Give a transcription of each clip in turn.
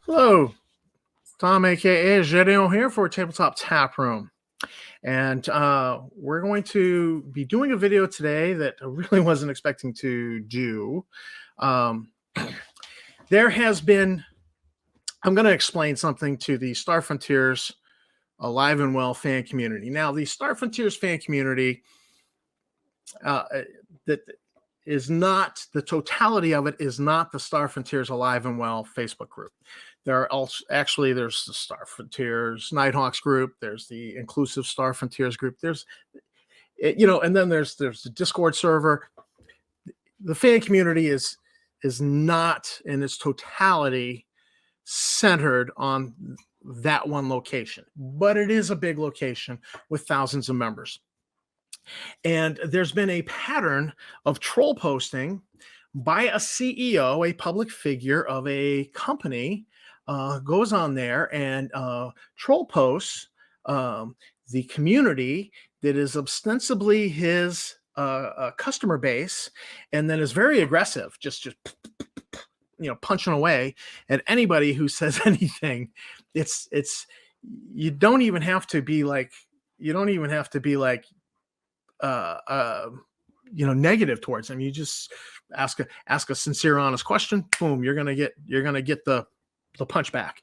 Hello, Tom, aka Gedeon here for Tabletop Tap Room. And we're going to be doing a video today that I really wasn't expecting to do. There has been, I'm going to explain something to the Star Frontiers Alive and Well fan community. Now, the Star Frontiers fan community, that is not, the totality of it is not the Star Frontiers Alive and Well Facebook group. There are also, actually, there's the Star Frontiers Nighthawks group. There's the Inclusive Star Frontiers group. There's, and then there's the Discord server. The fan community is not in its totality centered on that one location, but it is a big location with thousands of members. And there's been a pattern of troll posting by a CEO, a public figure of a company, goes on there and troll posts the community that is ostensibly his customer base, and then is very aggressive, just punching away at anybody who says anything. It's you don't even have to be like negative towards them. You just ask a sincere, honest question. Boom, you're gonna get the punch back.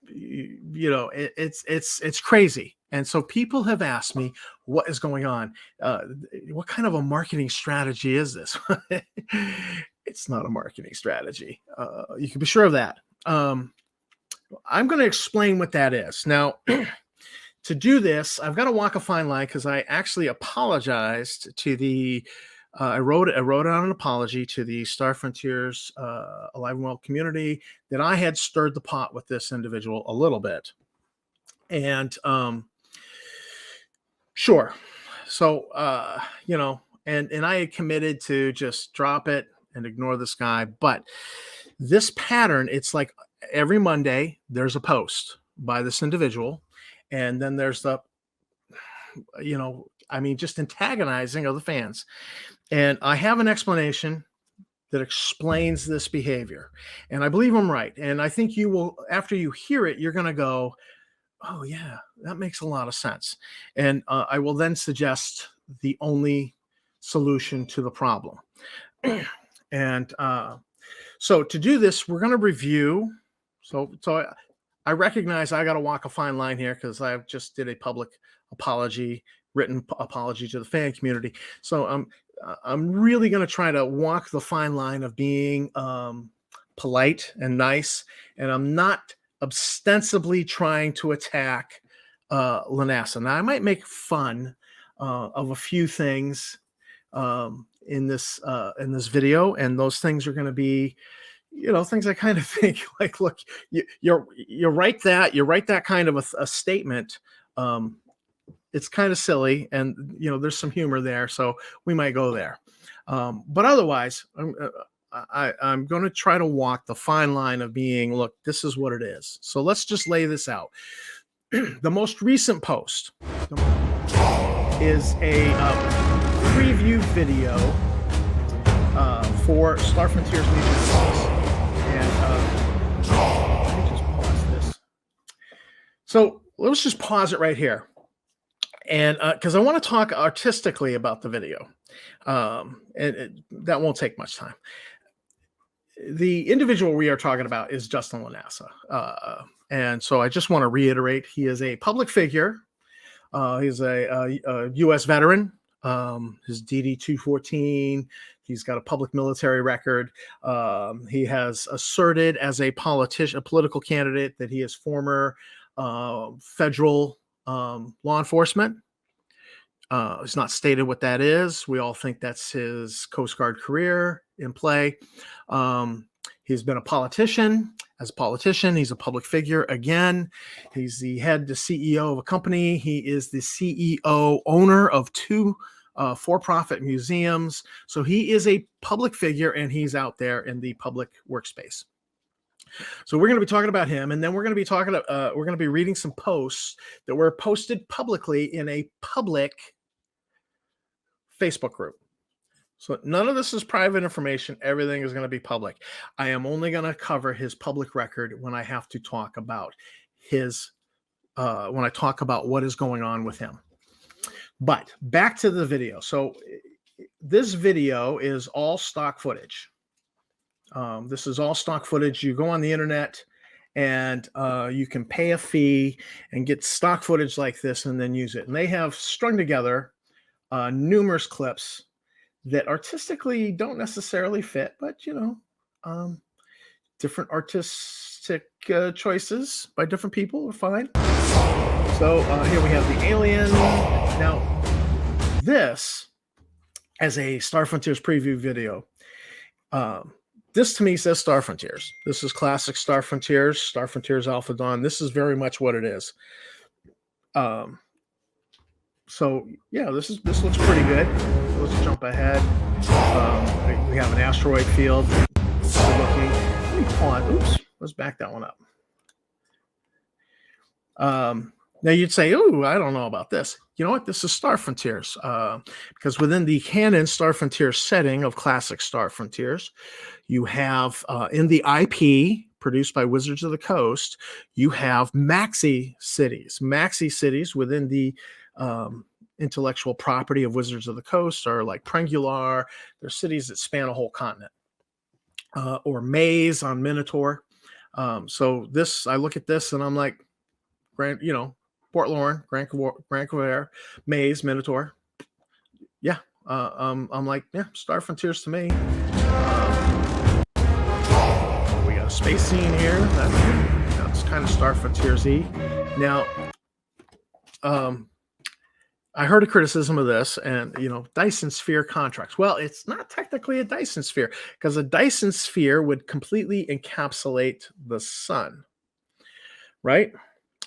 It's crazy. And so people have asked me, what is going on? What kind of a marketing strategy is this? It's not a marketing strategy. You can be sure of that. I'm going to explain what that is. Now, to do this, I've got to walk a fine line because I actually apologized to the, I wrote out an apology to the Star Frontiers Alive and Well community that I had stirred the pot with this individual a little bit. And sure. So, and I had committed to just drop it and ignore this guy. But this pattern, it's like every Monday, there's a post by this individual. And then there's the, just antagonizing of the fans. And I have an explanation that explains this behavior. And I believe I'm right. And I think you will, after you hear it, you're going to go, oh, yeah, that makes a lot of sense. And I will then suggest the only solution to the problem. And so to do this, we're going to review. So I recognize I got to walk a fine line here because I just did a public apology, written apology to the fan community. So I'm really going to try to walk the fine line of being polite and nice, and I'm not ostensibly trying to attack LaNasa. Now, I might make fun of a few things in this video, and those things are going to be, things I kind of think like, look, you write that kind of a statement. It's kind of silly, and there's some humor there, so we might go there. But otherwise, I'm going to try to walk the fine line of being, look, this is what it is. So let's just lay this out. The most recent post is a preview video for Star Frontiers Music. And let me just pause this. So let's just pause it right here. And because I want to talk artistically about the video. And that won't take much time. The individual we are talking about is Justin LaNasa. And so I just want to reiterate, he is a public figure. He's a U.S. veteran. His DD-214. He's got a public military record. He has asserted as a political candidate that he is former federal law enforcement. It's not stated what that is. We all think that's his Coast Guard career in play. He's been a politician. As a politician, he's a public figure. Again, he's the CEO of a company. He is the CEO, owner of two for-profit museums. So he is a public figure, and he's out there in the public workspace. So we're going to be talking about him, and then we're going to be reading some posts that were posted publicly in a public Facebook group. So none of this is private information. Everything is going to be public. I am only going to cover his public record when I have to talk about his when I talk about what is going on with him. But back to the video. So this video is all stock footage. This is all stock footage. You go on the internet and you can pay a fee and get stock footage like this and then use it. And they have strung together numerous clips that artistically don't necessarily fit, but different artistic choices by different people are fine. So here we have the alien. Now, this as a Star Frontiers preview video. This to me says Star Frontiers. This is classic Star Frontiers Alpha Dawn. This is very much what it is. So yeah, this looks pretty good. Let's jump ahead. We have an asteroid field. Looking. Let me pause. Oops, let's back that one up. Now you'd say, "Oh, I don't know about this." You know what? This is Star Frontiers, because within the canon Star Frontiers setting of classic Star Frontiers, you have in the IP produced by Wizards of the Coast, you have maxi cities. Maxi cities within the intellectual property of Wizards of the Coast are like Prengular. They're cities that span a whole continent, or Maze on Minotaur. So this, I look at this and I'm like, Port Lauren, Grand Cavalier, Maze, Minotaur. Yeah, I'm like, yeah, Star Frontiers to me. We got a space scene here. That's kind of Star Frontiers-y. Now, I heard a criticism of this, and Dyson sphere contracts. Well, it's not technically a Dyson sphere because a Dyson sphere would completely encapsulate the sun, right?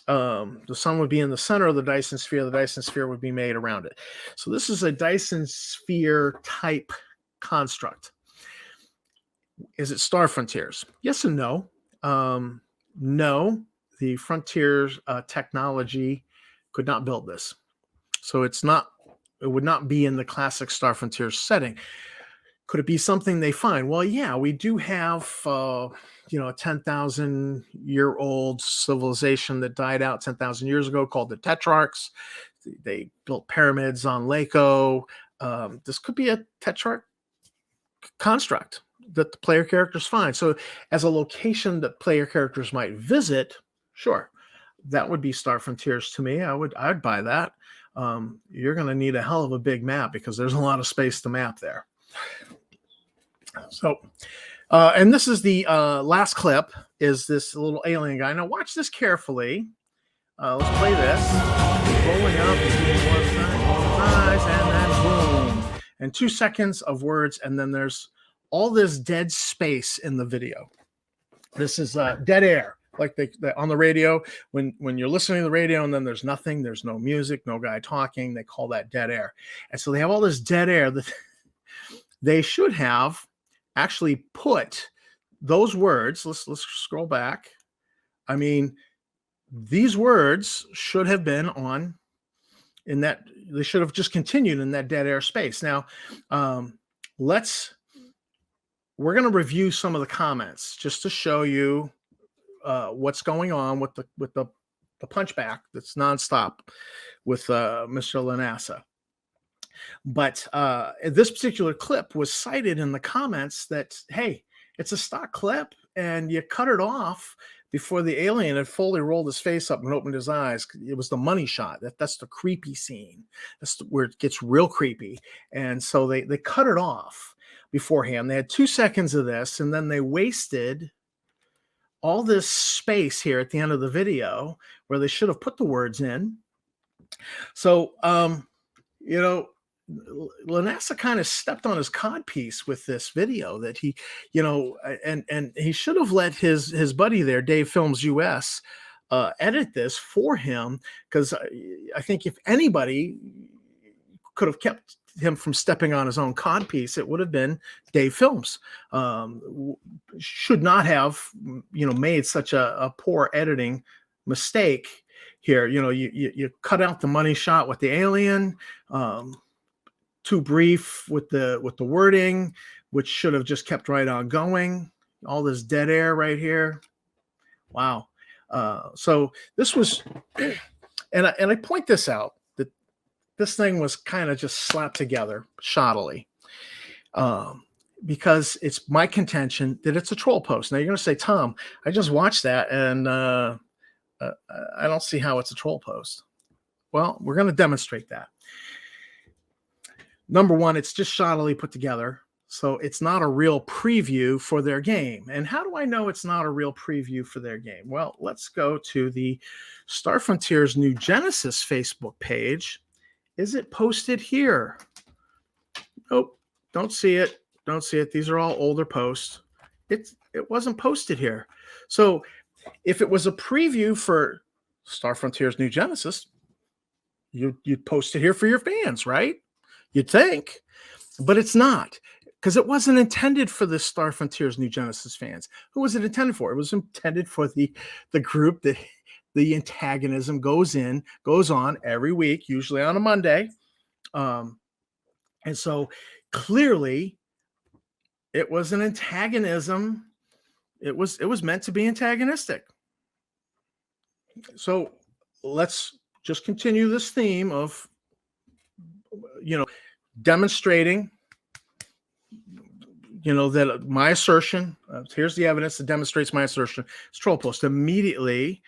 The sun would be in the center of the Dyson sphere. The Dyson sphere would be made around it. So this is a Dyson sphere type construct. Is it Star Frontiers? Yes and no. No, the Frontiers technology could not build this. So it would not be in the classic Star Frontiers setting. Could it be something they find? Well, yeah, we do have a 10,000-year-old civilization that died out 10,000 years ago called the Tetrarchs. They built pyramids on Lako. This could be a Tetrarch construct that the player characters find. So as a location that player characters might visit, sure, that would be Star Frontiers to me. I'd buy that. You're going to need a hell of a big map because there's a lot of space to map there. So, and this is the last clip, is this little alien guy. Now watch this carefully. Let's play this. Rolling up, eyes, and then boom. And 2 seconds of words, and then there's all this dead space in the video. This is dead air. Like they on the radio, when you're listening to the radio and then there's nothing, there's no music, no guy talking, they call that dead air. And so they have all this dead air that they should have actually put those words. Let's scroll back. I mean, these words should have been on in that, they should have just continued in that dead air space. Now, we're going to review some of the comments just to show you what's going on with the punchback that's nonstop with Mr. LaNasa. But this particular clip was cited in the comments that, hey, it's a stock clip and you cut it off before the alien had fully rolled his face up and opened his eyes. It was the money shot. That's the creepy scene. That's where it gets real creepy. And so they cut it off beforehand. They had 2 seconds of this, and then they wasted all this space here at the end of the video where they should have put the words in. So, LaNasa kind of stepped on his codpiece with this video that he, and he should have let his buddy there, Dave Films US, edit this for him, because I think if anybody could have kept him from stepping on his own codpiece, it would have been Dave Films. Should not have, made such a poor editing mistake here. You cut out the money shot with the alien. too brief with the wording, which should have just kept right on going. All this dead air right here. Wow. So this was, and I point this out, that this thing was kind of just slapped together shoddily, because it's my contention that it's a troll post. Now you're going to say, Tom, I just watched that and I don't see how it's a troll post. Well, we're going to demonstrate that. Number one, it's just shoddily put together. So it's not a real preview for their game. And how do I know it's not a real preview for their game? Well, let's go to the Star Frontier's New Genesis Facebook page. Is it posted here? Nope, don't see it. Don't see it. These are all older posts. It wasn't posted here. So if it was a preview for Star Frontier's New Genesis, you'd post it here for your fans, right? You'd think, but it's not, because it wasn't intended for the Star Frontier's New Genesis fans. Who was it intended for? It was intended for the group that the antagonism goes on every week, usually on a Monday. And so clearly it was an antagonism. It was meant to be antagonistic. So let's just continue this theme of, demonstrating, that my assertion, here's the evidence that demonstrates my assertion, it's troll post. Immediately,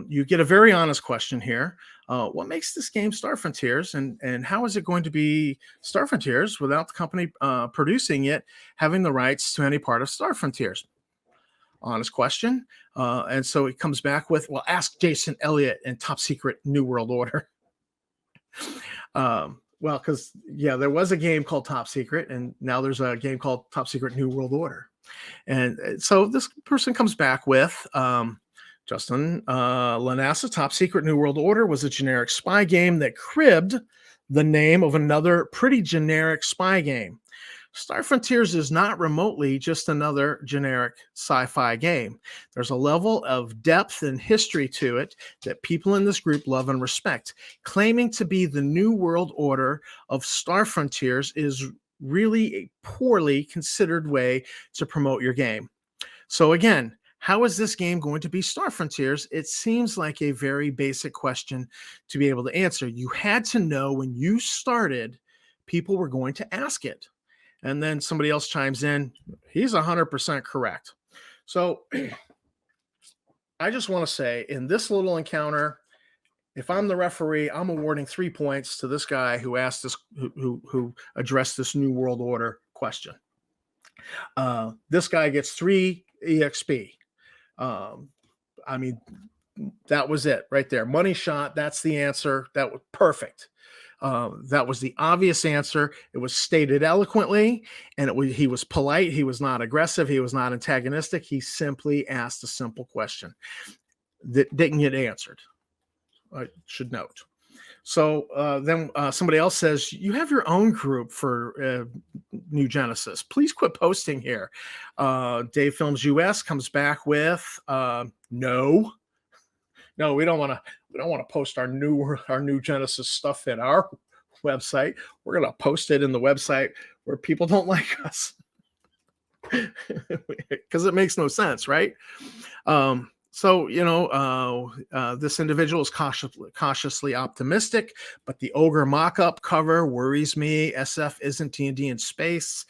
you get a very honest question here. What makes this game Star Frontiers, and how is it going to be Star Frontiers without the company producing it having the rights to any part of Star Frontiers? Honest question. And so it comes back with, well, ask Jason Elliott in Top Secret New World Order. Well, because, there was a game called Top Secret, and now there's a game called Top Secret New World Order. And so this person comes back with, Justin LaNasa, Top Secret New World Order was a generic spy game that cribbed the name of another pretty generic spy game. Star Frontiers is not remotely just another generic sci-fi game. There's a level of depth and history to it that people in this group love and respect. Claiming to be the New World Order of Star Frontiers is really a poorly considered way to promote your game. So again, how is this game going to be Star Frontiers? It seems like a very basic question to be able to answer. You had to know when you started, people were going to ask it. And then somebody else chimes in, he's 100% correct. So I just want to say, in this little encounter, if I'm the referee, I'm awarding 3 points to this guy who asked this, who addressed this New World Order question. This guy gets 3 EXP. I mean, that was it right there. Money shot. That's the answer. That was perfect. That was the obvious answer. It was stated eloquently, and he was polite. He was not aggressive. He was not antagonistic. He simply asked a simple question that didn't get answered. I should note. So then somebody else says, you have your own group for New Genesis. Please quit posting here. Dave Films US comes back with, no, we don't want to post our new Genesis stuff in our website. We're going to post it in the website where people don't like us, because it makes no sense, right? So, this individual is cautiously optimistic, but the Ogre mock-up cover worries me. SF isn't D&D in space.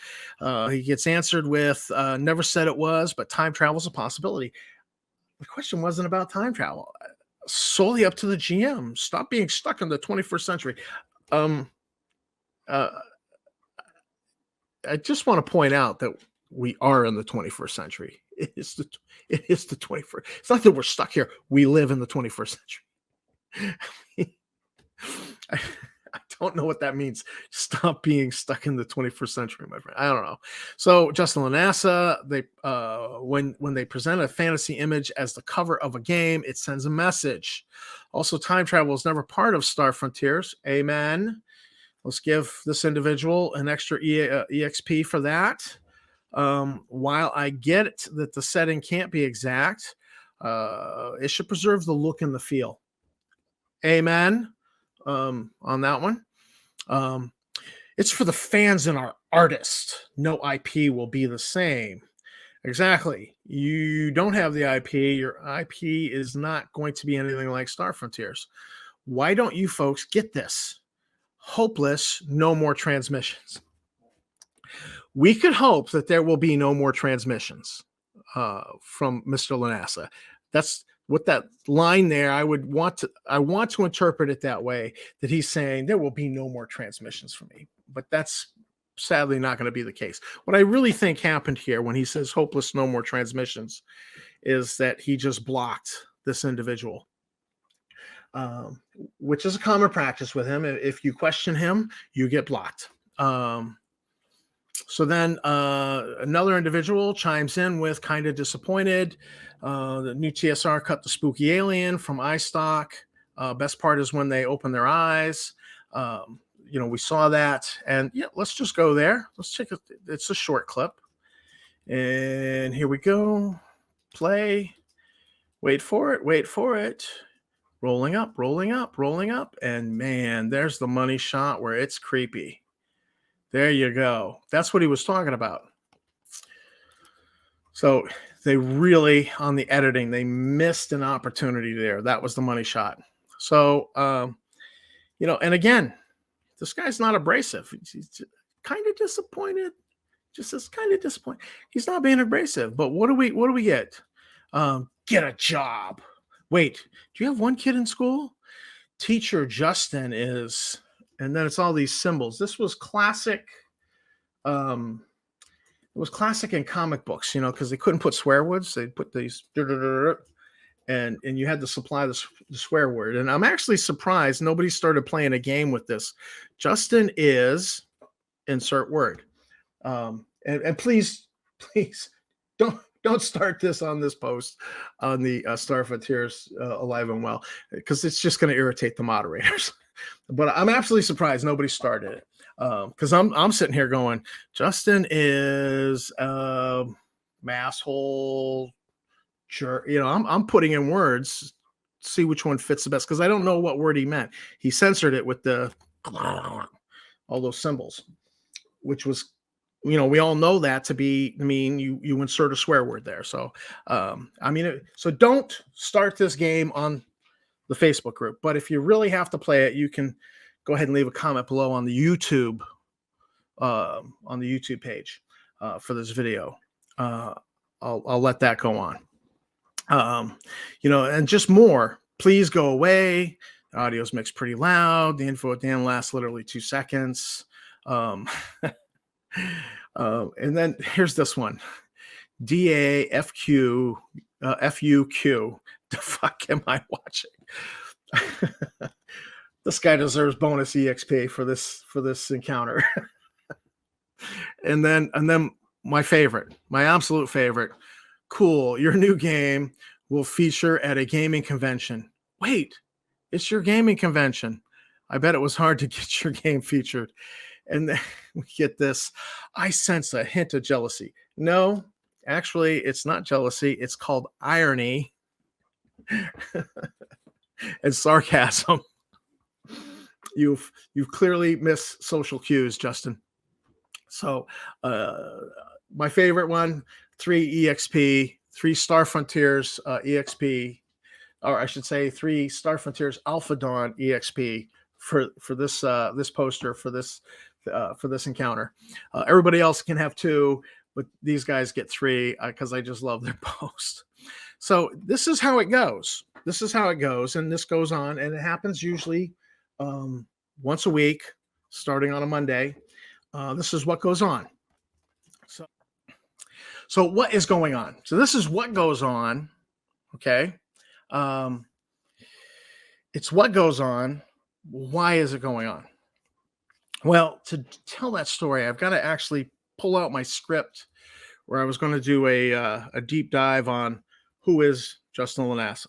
He gets answered with, never said it was, but time travel is a possibility. The question wasn't about time travel. Solely up to the GM. Stop being stuck in the 21st century. I just want to point out that we are in the 21st century. It is the 21st. It's not that we're stuck here. We live in the 21st century. I don't know what that means. Stop being stuck in the 21st century, my friend. I don't know. So Justin LaNasa, when they present a fantasy image as the cover of a game, it sends a message. Also, time travel is never part of Star Frontiers. Amen. Let's give this individual an extra EXP for that. While I get that the setting can't be exact, it should preserve the look and the feel. Amen. On that one. It's for the fans and our artists. No IP will be the same. Exactly. You don't have the IP. Your IP is not going to be anything like Star Frontiers. Why don't you folks get this? Hopeless, no more transmissions. We could hope that there will be no more transmissions from Mr. LaNasa. That's what that line there. I want to interpret it that way, that he's saying there will be no more transmissions for me. But that's sadly not going to be the case. What I really think happened here when he says hopeless, no more transmissions, is that he just blocked this individual, which is a common practice with him. If you question him, you get blocked. So then another individual chimes in with kind of disappointed. The new TSR cut the spooky alien from iStock. Best part is when they open their eyes. We saw that. And yeah, let's just go there. Let's check it. It's a short clip. And here we go. Play. Wait for it. Wait for it. Rolling up, rolling up, rolling up. And man, there's the money shot where it's creepy. There you go. That's what he was talking about. So they really, on the editing, they missed an opportunity there. That was the money shot. So, and again, this guy's not abrasive. He's kind of disappointed. Just as kind of disappointed. He's not being abrasive. But what do we get? Get a job. Wait, do you have one kid in school? Teacher Justin is... And then it's all these symbols. This was classic. It was classic in comic books, because they couldn't put swear words. They put these, and you had to supply the swear word. And I'm actually surprised nobody started playing a game with this. Justin is insert word. And please don't start this on this post on the Star Frontiers Alive and Well, because it's just going to irritate the moderators. But I'm absolutely surprised nobody started it, because I'm sitting here going, Justin is a masshole jerk. I'm putting in words, see which one fits the best, because I don't know what word he meant. He censored it with the all those symbols, which was, we all know that to be mean. You insert a swear word there. So so don't start this game on the Facebook group. But if you really have to play it, you can go ahead and leave a comment below on the YouTube page for this video. I'll let that go on. And just more. Please go away. The audio's mixed pretty loud. The info at the end lasts literally 2 seconds. And then here's this one. DAFQ FUQ. The fuck am I watching? This guy deserves bonus EXP for this encounter. and then my absolute favorite. Cool. Your new game will feature at a gaming convention. Wait, it's your gaming convention. I bet it was hard to get your game featured. And then we get this. I sense a hint of jealousy. No, actually, it's not jealousy. It's called irony and sarcasm. You've clearly missed social cues, Justin. So my favorite one, 3 EXP, 3 Star Frontiers EXP, or I should say 3 Star Frontiers Alpha Dawn EXP for this this poster, for this encounter. Everybody else can have 2, but these guys get 3 because I just love their post. So this is how it goes. And this goes on, and it happens usually once a week, starting on a Monday. This is what goes on. So what is going on? So this is what goes on. Okay. It's what goes on. Why is it going on? Well, to tell that story, I've got to actually pull out my script where I was going to do a deep dive on who is Justin LaNasa.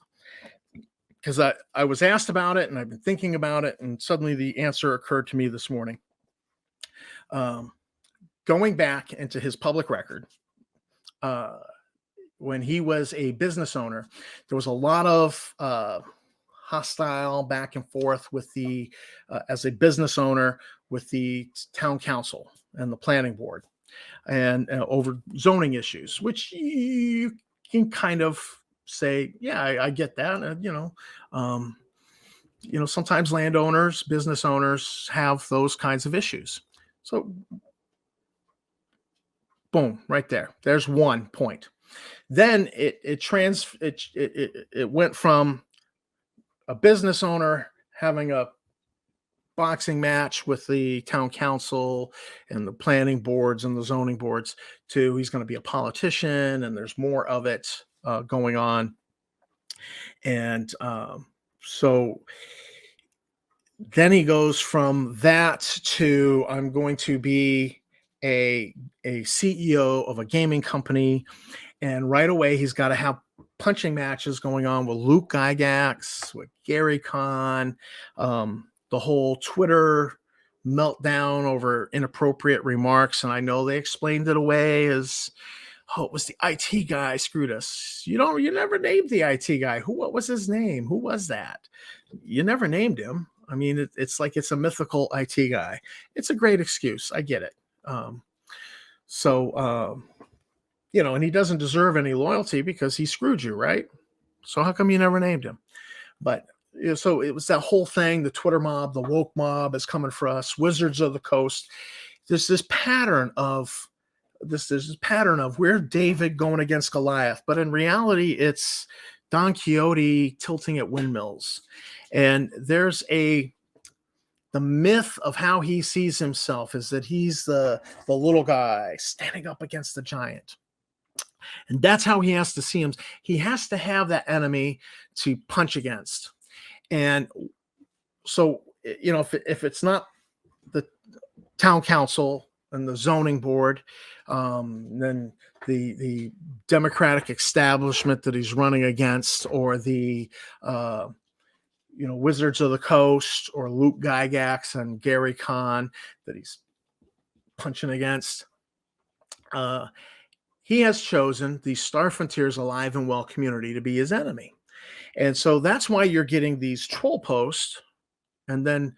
Because I was asked about it, and I've been thinking about it, and suddenly the answer occurred to me this morning. Going back into his public record, when he was a business owner, there was a lot of hostile back and forth with as a business owner with the town council and the planning board, and over zoning issues, which you can kind of say, yeah, I get that. Um, sometimes landowners, business owners have those kinds of issues. So, boom, right there. There's one point. Then it went from a business owner having a boxing match with the town council and the planning boards and the zoning boards to he's going to be a politician, and there's more of it going on. And so then he goes from that to I'm going to be a CEO of a gaming company, and right away he's got to have punching matches going on with Luke Gygax, with Gary Kahn, the whole Twitter meltdown over inappropriate remarks. And I know they explained it away as, oh, it was the IT guy screwed us. You never named the IT guy. What was his name? Who was that? You never named him. I mean, it's like it's a mythical IT guy. It's a great excuse. I get it. And he doesn't deserve any loyalty because he screwed you, right? So how come you never named him? But so it was that whole thing, the Twitter mob, the woke mob is coming for us, Wizards of the Coast. There's this pattern of we're David going against Goliath, but in reality, it's Don Quixote tilting at windmills. And there's the myth of how he sees himself is that he's the little guy standing up against the giant. And that's how he has to see him. He has to have that enemy to punch against. And so, if it's not the town council and the zoning board, then the Democratic establishment that he's running against, or the Wizards of the Coast, or Luke Gygax and Gary Kahn that he's punching against, he has chosen the Star Frontiers Alive and Well community to be his enemy. And so that's why you're getting these troll posts. And then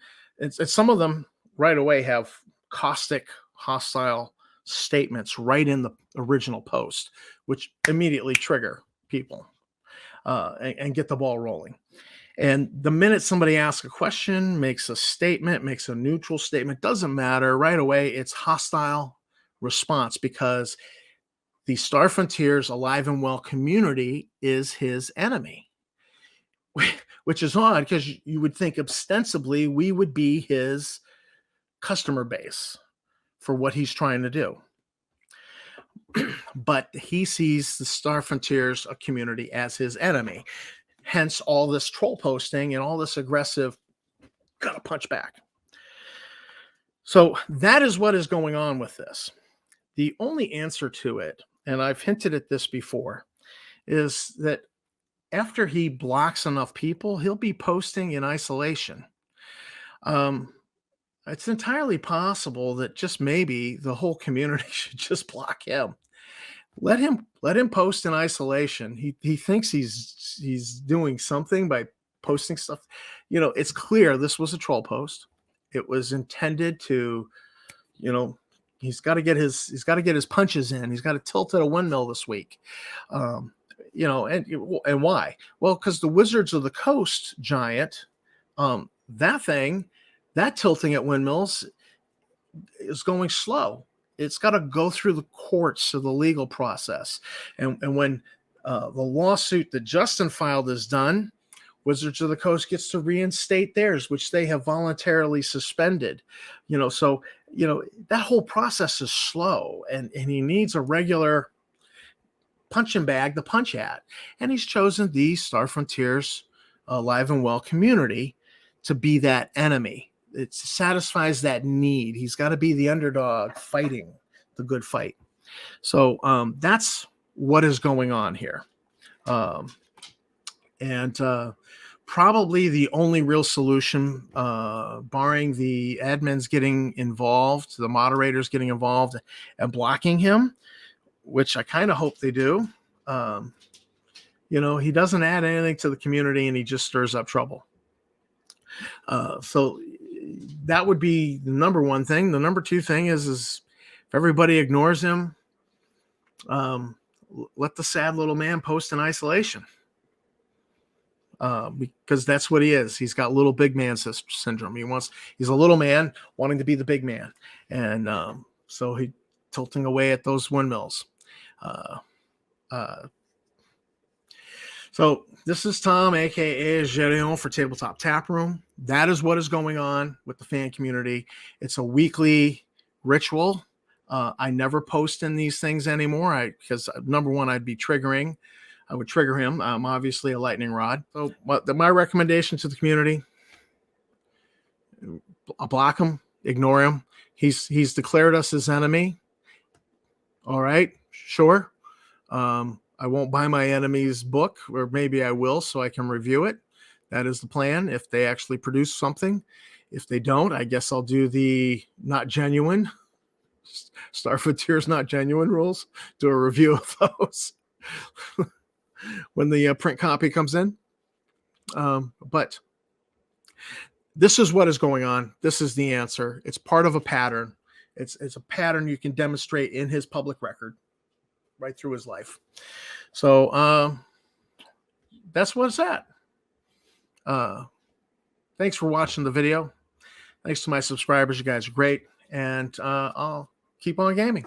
some of them right away have caustic, hostile statements right in the original post, which immediately trigger people and get the ball rolling. And the minute somebody asks a question, makes a statement, makes a neutral statement, doesn't matter, right away, it's hostile response because the Star Frontiers Alive and Well community is his enemy, which is odd because you would think ostensibly we would be his customer base for what he's trying to do. But he sees the Star Frontiers community as his enemy. Hence all this troll posting and all this aggressive, gotta punch back. So that is what is going on with this. The only answer to it, and I've hinted at this before, is that after he blocks enough people, he'll be posting in isolation. It's entirely possible that just maybe the whole community should just block him. Let him post in isolation. He thinks he's doing something by posting stuff. It's clear this was a troll post. It was intended to, he's got to get his punches in. He's got to tilt at a windmill this week. And why? Well, because the Wizards of the Coast giant, that tilting at windmills is going slow. It's got to go through the courts of the legal process. And when the lawsuit that Justin filed is done, Wizards of the Coast gets to reinstate theirs, which they have voluntarily suspended. That whole process is slow, and he needs a regular punching bag to punch at. And he's chosen the Star Frontiers Alive and Well community to be that enemy. It satisfies that need. He's got to be the underdog fighting the good fight. So that's what is going on here. And probably the only real solution, barring the admins getting involved, the moderators getting involved and blocking him, which I kind of hope they do. He doesn't add anything to the community and he just stirs up trouble. So that would be the number one thing. The number two thing is if everybody ignores him, let the sad little man post in isolation. Because that's what he is. He's got little big man syndrome. He's a little man wanting to be the big man. And so he tilting away at those windmills. So this is Tom, aka Gédéon for Tabletop Tap Room. That is what is going on with the fan community. It's a weekly ritual. I never post in these things anymore because number one, I'd be triggering. I would trigger him. I'm obviously a lightning rod. So my recommendation to the community, block him, ignore him. He's declared us his enemy. All right, sure. I won't buy my enemy's book, or maybe I will so I can review it. That is the plan if they actually produce something. If they don't, I guess I'll do the not genuine, Starfoot Tears not genuine rules, do a review of those when the print copy comes in. But this is what is going on. This is the answer. It's part of a pattern. It's a pattern you can demonstrate in his public record right through his life. So that's what it's at. Thanks for watching the video. Thanks to my subscribers. You guys are great. And I'll keep on gaming.